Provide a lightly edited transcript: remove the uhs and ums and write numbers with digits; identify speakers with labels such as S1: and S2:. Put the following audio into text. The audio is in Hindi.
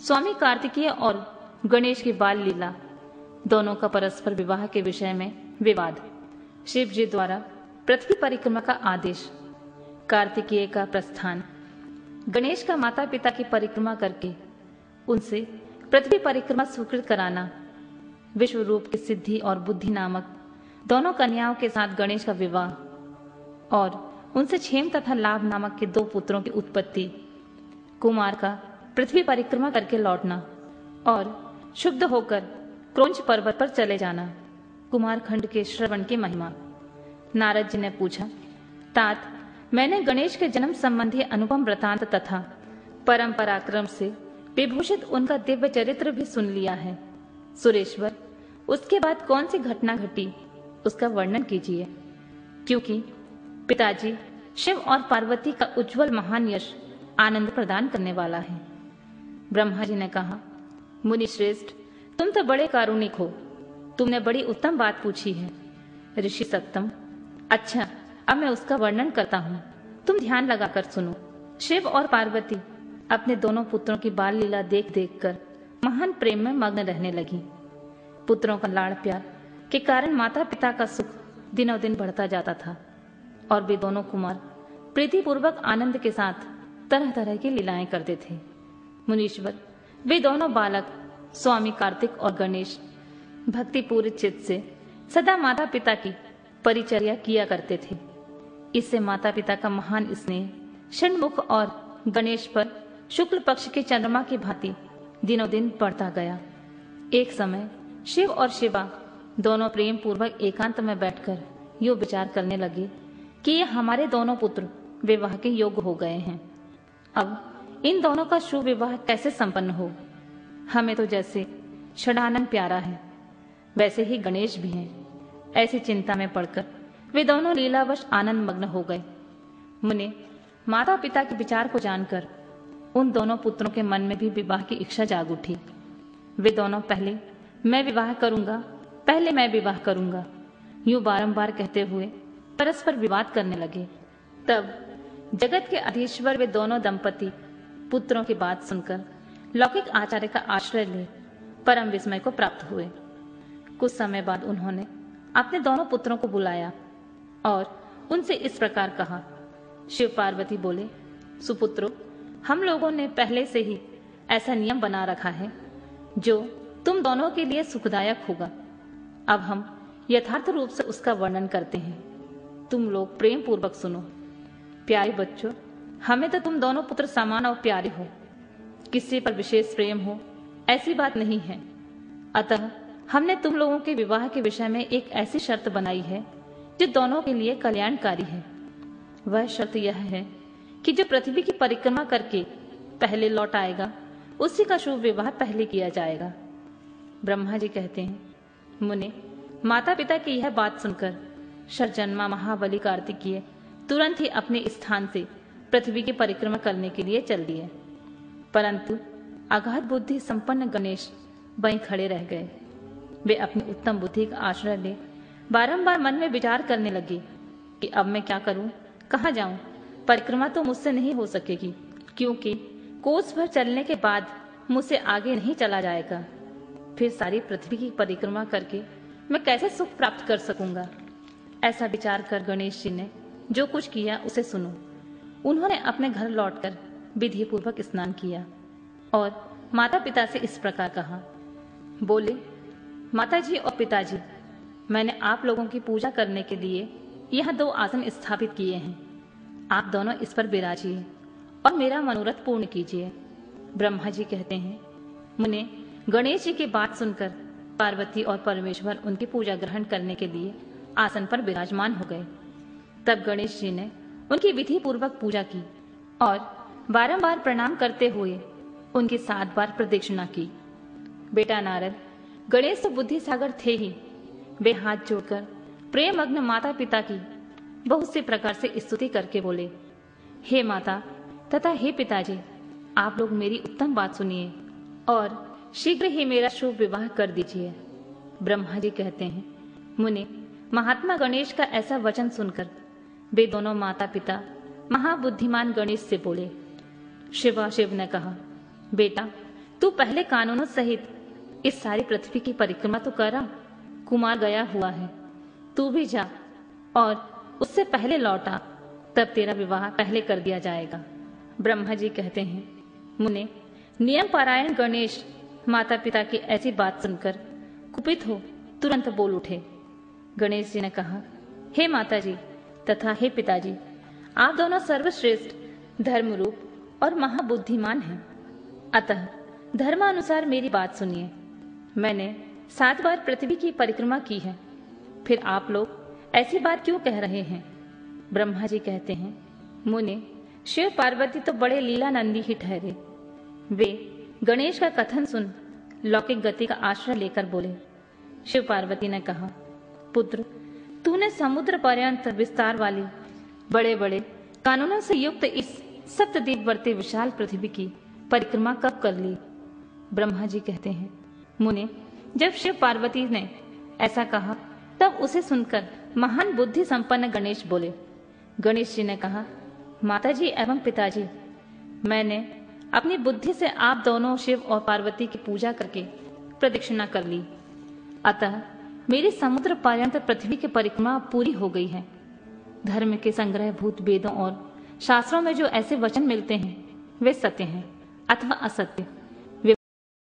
S1: स्वामी कार्तिकेय और गणेश की बाल लीला, दोनों का परस्पर विवाह के विषय में विवाद, शिव जी द्वारा पृथ्वी परिक्रमा का आदेश, कार्तिकेय का प्रस्थान, गणेश का माता पिता की परिक्रमा करके उनसे पृथ्वी परिक्रमा स्वीकृत कराना, विश्व रूप की सिद्धि और बुद्धि नामक दोनों कन्याओं के साथ गणेश का विवाह और उनसे क्षेम तथा लाभ नामक के 2 पुत्रों की उत्पत्ति, कुमार का पृथ्वी परिक्रमा करके लौटना और शुद्ध होकर क्रौंच पर्वत पर चले जाना, कुमार खंड के श्रवण की महिमा। नारद जी ने पूछा, तात, मैंने गणेश के जन्म संबंधी अनुपम वृतांत तथा परम पराक्रम से विभूषित उनका दिव्य चरित्र भी सुन लिया है। सुरेश्वर, उसके बाद कौन सी घटना घटी, उसका वर्णन कीजिए, क्योंकि पिताजी शिव और पार्वती का उज्जवल महान यश आनंद प्रदान करने वाला है। ब्रह्मा जी ने कहा, मुनि श्रेष्ठ, तुम तो बड़े कारुणिक हो, तुमने बड़ी उत्तम बात पूछी है। ऋषि सत्तम, अच्छा, अब मैं उसका वर्णन करता हूँ, तुम ध्यान लगाकर सुनो। शिव और पार्वती अपने दोनों पुत्रों की बाल लीला देख देख कर महान प्रेम में मग्न रहने लगी। पुत्रों का लाड़ प्यार के कारण माता पिता का सुख दिनों दिन बढ़ता जाता था और वे दोनों कुमार प्रीतिपूर्वक आनंद के साथ तरह तरह की लीलाएं करते थे। मुनीश्वर, वे दोनों बालक स्वामी कार्तिक और गणेश भक्तिपूर्ण चित्त से सदा माता पिता की परिचर्या किया करते थे। इससे माता पिता का महान स्नेह षण्मुख और गणेश पर शुक्ल पक्ष के चंद्रमा की भांति दिनों दिन बढ़ता गया। एक समय शिव और शिवा दोनों प्रेम पूर्वक एकांत में बैठकर यूं विचार करने लगे कि ये हमारे दोनों पुत्र विवाह के योग्य हो गए हैं। अब इन दोनों का शुभ विवाह कैसे संपन्न हो। हमें तो जैसे षडानंद प्यारा है, वैसे ही गणेश भी हैं। ऐसी चिंता में पड़कर वे दोनों लीलावश आनंद मग्न हो गए। मुने, माता पिता के विचार को जानकर उन दोनों पुत्रों के मन में भी विवाह की इच्छा जाग उठी। वे दोनों पहले मैं विवाह करूंगा, पहले मैं विवाह करूंगा, यूं बारंबार कहते हुए परस्पर विवाद करने लगे। तब जगत के अधीश्वर वे दोनों दंपति पुत्रों की बात सुनकर लौकिक आचार्य का आश्रय ले परम विस्मय को प्राप्त हुए। कुछ समय बाद उन्होंने अपने दोनों पुत्रों को बुलाया और उनसे इस प्रकार कहा। शिव पार्वती बोले, सुपुत्रों, हम लोगों ने पहले से ही ऐसा नियम बना रखा है जो तुम दोनों के लिए सुखदायक होगा। अब हम यथार्थ रूप से उसका वर्णन करते हैं, तुम लोग प्रेम पूर्वक सुनो। प्यारे बच्चों, हमें तो तुम दोनों पुत्र समान और प्यारे हो, किसी पर विशेष प्रेम हो ऐसी बात नहीं है। अतः हमने तुम लोगों के विवाह के विषय में एक ऐसी शर्त बनाई है जो दोनों के लिए कल्याणकारी है। वह शर्त यह है कि जो पृथ्वी की परिक्रमा करके पहले लौट आएगा, उसी का शुभ विवाह पहले किया जाएगा। ब्रह्मा जी कहते हैं, मुने, माता पिता की यह बात सुनकर शरजन्मा महाबली कार्तिकेय तुरंत ही अपने स्थान से पृथ्वी की परिक्रमा करने के लिए चल दिए, परंतु अगाध बुद्धि संपन्न गणेश वहीं खड़े रह गए। वे अपनी उत्तम बुद्धि का आश्रय ले बारंबार मन में विचार करने लगे कि अब मैं क्या करूं, कहां जाऊं। परिक्रमा तो मुझसे नहीं हो सकेगी, क्योंकि कोस भर चलने के बाद मुझसे आगे नहीं चला जाएगा। फिर सारी पृथ्वी की परिक्रमा करके मैं कैसे सुख प्राप्त कर सकूंगा। ऐसा विचार कर गणेश जी ने जो कुछ किया उसे सुनो। उन्होंने अपने घर लौटकर विधि पूर्वक स्नान किया और माता पिता से इस प्रकार कहा। बोले, माताजी और पिताजी, मैंने आप लोगों की पूजा करने के लिए यहाँ 2 आसन स्थापित किए हैं। आप दोनों इस पर विराजिए और मेरा मनोरथ पूर्ण कीजिए। ब्रह्मा जी कहते हैं, मुने, गणेश जी की बात सुनकर पार्वती और परमेश्वर उनकी पूजा ग्रहण करने के लिए आसन पर विराजमान हो गए। तब गणेश जी ने उनकी विधि पूर्वक पूजा की और बारंबार प्रणाम करते हुए उनकी 7 बार प्रदक्षिणा की। बेटा नारद, गणेश तो बुद्धि सागर थे ही। वे हाथ जोड़कर प्रेममग्न माता पिता की बहुत से प्रकार से स्तुति करके बोले, हे माता तथा हे पिताजी, आप लोग मेरी उत्तम बात सुनिए और शीघ्र ही मेरा शुभ विवाह कर दीजिए। ब्रह्मा जी कहते हैं, मुने, महात्मा गणेश का ऐसा वचन सुनकर वे दोनों माता पिता महाबुद्धिमान गणेश से बोले। शिव ने कहा, बेटा, तू पहले कानूनों सहित इस सारी पृथ्वी की परिक्रमा तो करा। कुमार गया हुआ है, तू भी जा और उससे पहले लौटा, तब तेरा विवाह पहले कर दिया जाएगा। ब्रह्मा जी कहते हैं, मुने, नियम पारायण गणेश माता पिता की ऐसी बात सुनकर कुपित हो तुरंत बोल उठे। गणेश जी ने कहा, हे माता जी तथा हे पिताजी, आप दोनों सर्वश्रेष्ठ धर्मरूप और महाबुद्धिमान हैं, अतः धर्मानुसार मेरी बात सुनिए। मैंने 7 बार पृथ्वी की परिक्रमा की है, फिर आप लोग ऐसी बात क्यों कह रहे हैं? ब्रह्मा जी कहते हैं, मुने, शिव पार्वती तो बड़े लीलानंदी ही ठहरे। वे गणेश का कथन सुन लौकिक गति का आश्रय लेकर बोले। शिव पार्वती ने कहा, पुत्र, तूने समुद्र पर्यंत विस्तार वाली बड़े बड़े कानूनों से युक्त इस सप्तद्वीपवर्ती विशाल पृथ्वी की परिक्रमा कब कर ली? ब्रह्मा जी कहते हैं, मुने, जब शिव पार्वती ने ऐसा कहा तब उसे सुनकर महान बुद्धि संपन्न गणेश बोले। गणेश जी ने कहा, माताजी एवं पिताजी, मैंने अपनी बुद्धि से आप दोनों शिव और पार्वती की पूजा करके प्रदक्षिणा कर ली, अतः मेरी समुद्र पर्यंत पृथ्वी की परिक्रमा पूरी हो गई है। धर्म के संग्रहभूत वेदों और शास्त्रों में जो ऐसे वचन मिलते हैं वे सत्य हैं अथवा असत्य,